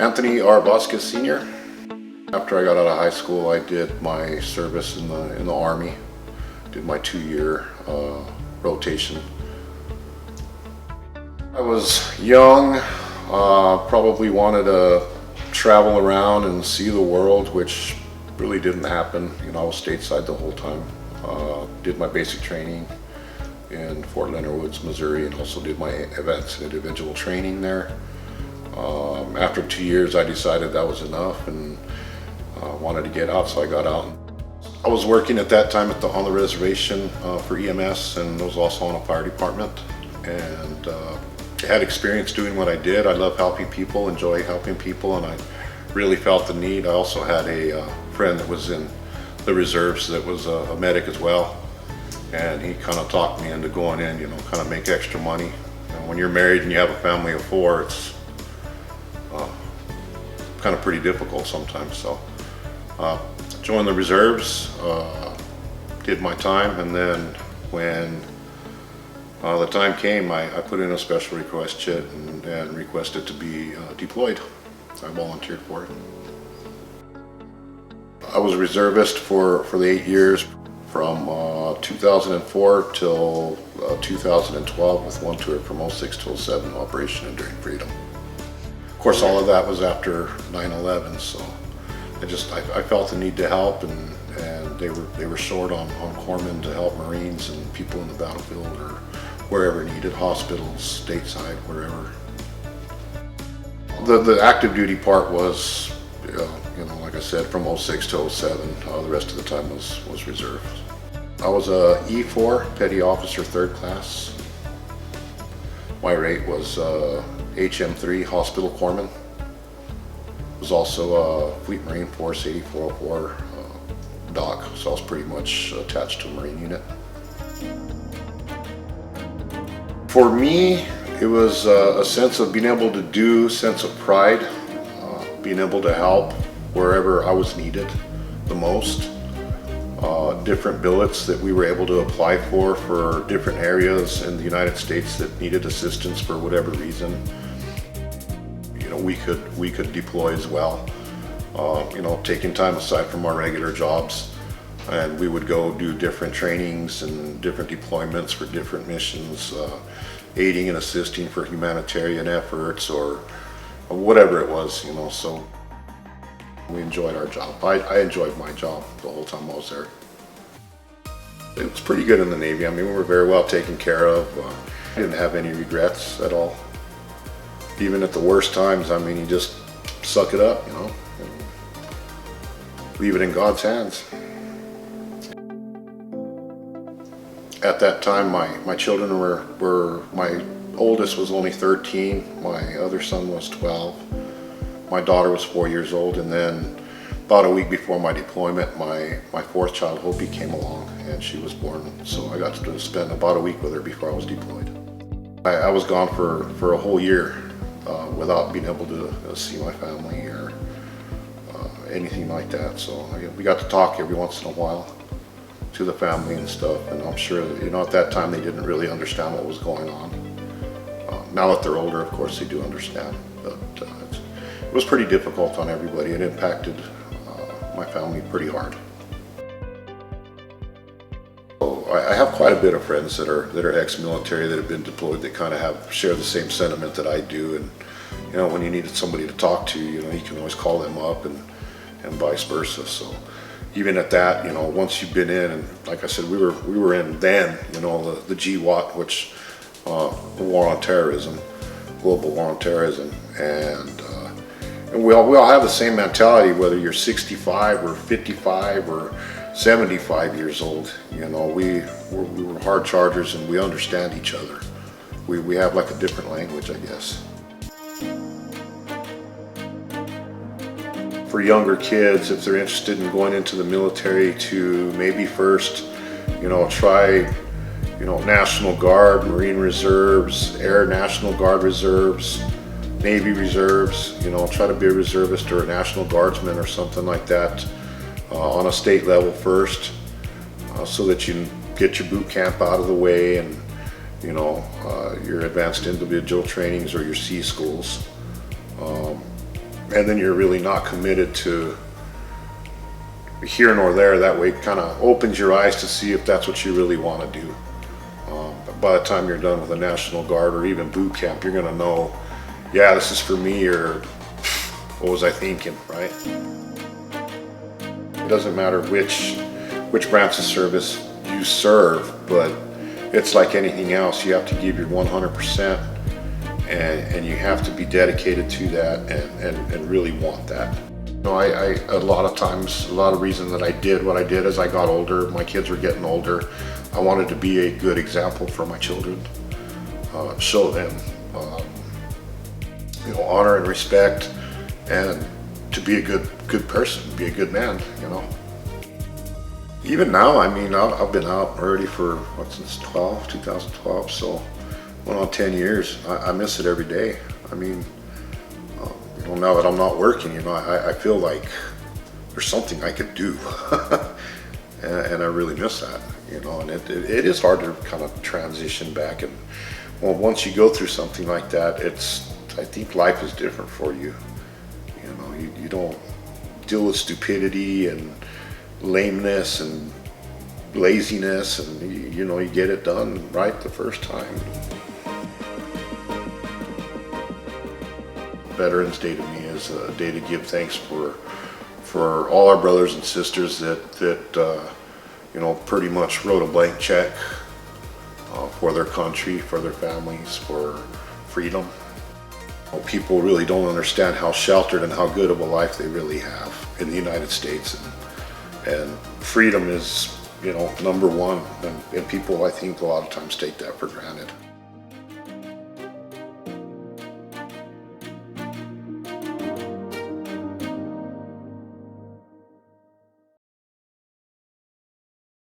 Anthony Vasquez Sr. After I got out of high school, I did my service in the Army. Did my 2-year rotation. I was young, probably wanted to travel around and see the world, which really didn't happen. You know, I was stateside the whole time. Did my basic training in Fort Leonard Woods, Missouri, and also did my advanced individual training there. After 2 years, I decided that was enough and wanted to get out, so I got out. I was working at that time on the reservation for EMS, and was also on a fire department. And I had experience doing what I did. I love helping people, enjoy helping people, and I really felt the need. I also had a friend that was in the reserves that was a medic as well, and he kind of talked me into going in, you know, kind of make extra money. And when you're married and you have a family of 4, it's kind of pretty difficult sometimes. So joined the reserves, did my time, and then when the time came, I put in a special request chit and requested to be deployed. I volunteered for it. I was a reservist for the 8 years, from 2004 till 2012, with one tour from 06 to 07, Operation Enduring Freedom. Of course, all of that was after 9/11, so I felt the need to help, and they were short on corpsmen to help Marines and people in the battlefield or wherever needed, hospitals, stateside, wherever. The active duty part was, you know, like I said, from 06 to 07. The rest of the time was reserve. I was a E4, Petty Officer 3rd Class. My rate was HM3, Hospital Corpsman. Was also a Fleet Marine Force 8404 doc, so I was pretty much attached to a Marine unit. For me, it was a sense of being able to do, sense of pride, being able to help wherever I was needed the most. Different billets that we were able to apply for different areas in the United States that needed assistance for whatever reason. You know, we could deploy as well. You know, taking time aside from our regular jobs, and we would go do different trainings and different deployments for different missions, aiding and assisting for humanitarian efforts or whatever it was, you know. So we enjoyed our job. I enjoyed my job the whole time I was there. It was pretty good in the Navy. I mean, we were very well taken care of. I didn't have any regrets at all. Even at the worst times, I mean, you just suck it up, you know, and leave it in God's hands. At that time, my children were my oldest was only 13, my other son was 12, my daughter was 4 years old, and then about a week before my deployment, my 4th child, Hopi, came along, and she was born, so I got to spend about a week with her before I was deployed. I was gone for a whole year without being able to see my family or anything like that, so we got to talk every once in a while to the family and stuff, and I'm sure that, you know, at that time they didn't really understand what was going on. Now that they're older, of course, they do understand, but it was pretty difficult on everybody. It impacted my family pretty hard. So I have quite a bit of friends that are ex-military that have been deployed that kind of share the same sentiment that I do, and you know, when you needed somebody to talk to, you know, you can always call them up, and vice versa. So even at that, you know, once you've been in, and like I said, we were in then, you know, the GWAT, which the war on terrorism, global war on terrorism, and we all have the same mentality, whether you're 65 or 55 or 75 years old. You know, we were hard chargers, and we understand each other. We have like a different language, I guess. For younger kids, if they're interested in going into the military, to maybe first, you know, try, you know, National Guard, Marine Reserves, Air National Guard Reserves, Navy Reserves, you know, try to be a reservist or a National Guardsman or something like that on a state level first, so that you get your boot camp out of the way, and you know, your advanced individual trainings or your C schools. and then you're really not committed to here nor there. That way it kind of opens your eyes to see if that's what you really want to do. But by the time you're done with the National Guard or even boot camp, you're going to know, yeah, this is for me, or what was I thinking, right? It doesn't matter which branch of service you serve, but it's like anything else. You have to give your 100%, and you have to be dedicated to that and really want that. You know, I a lot of times, a lot of reason that I did what I did as I got older, my kids were getting older, I wanted to be a good example for my children, show them, you know, honor and respect, and to be a good person, be a good man, you know. Even now, I mean, I've been out already for, since 2012, so going on 10 years. I miss it every day. I mean, you know, now that I'm not working, you know, I feel like there's something I could do. and I really miss that, you know, and it is hard to kind of transition back. And well, once you go through something like that, I think life is different for you. You know, you don't deal with stupidity and lameness and laziness, and you know, you get it done right the first time. Veterans Day to me is a day to give thanks for all our brothers and sisters that you know, pretty much wrote a blank check for their country, for their families, for freedom. People really don't understand how sheltered and how good of a life they really have in the United States, and freedom is, you know, number one, and people, I think, a lot of times take that for granted.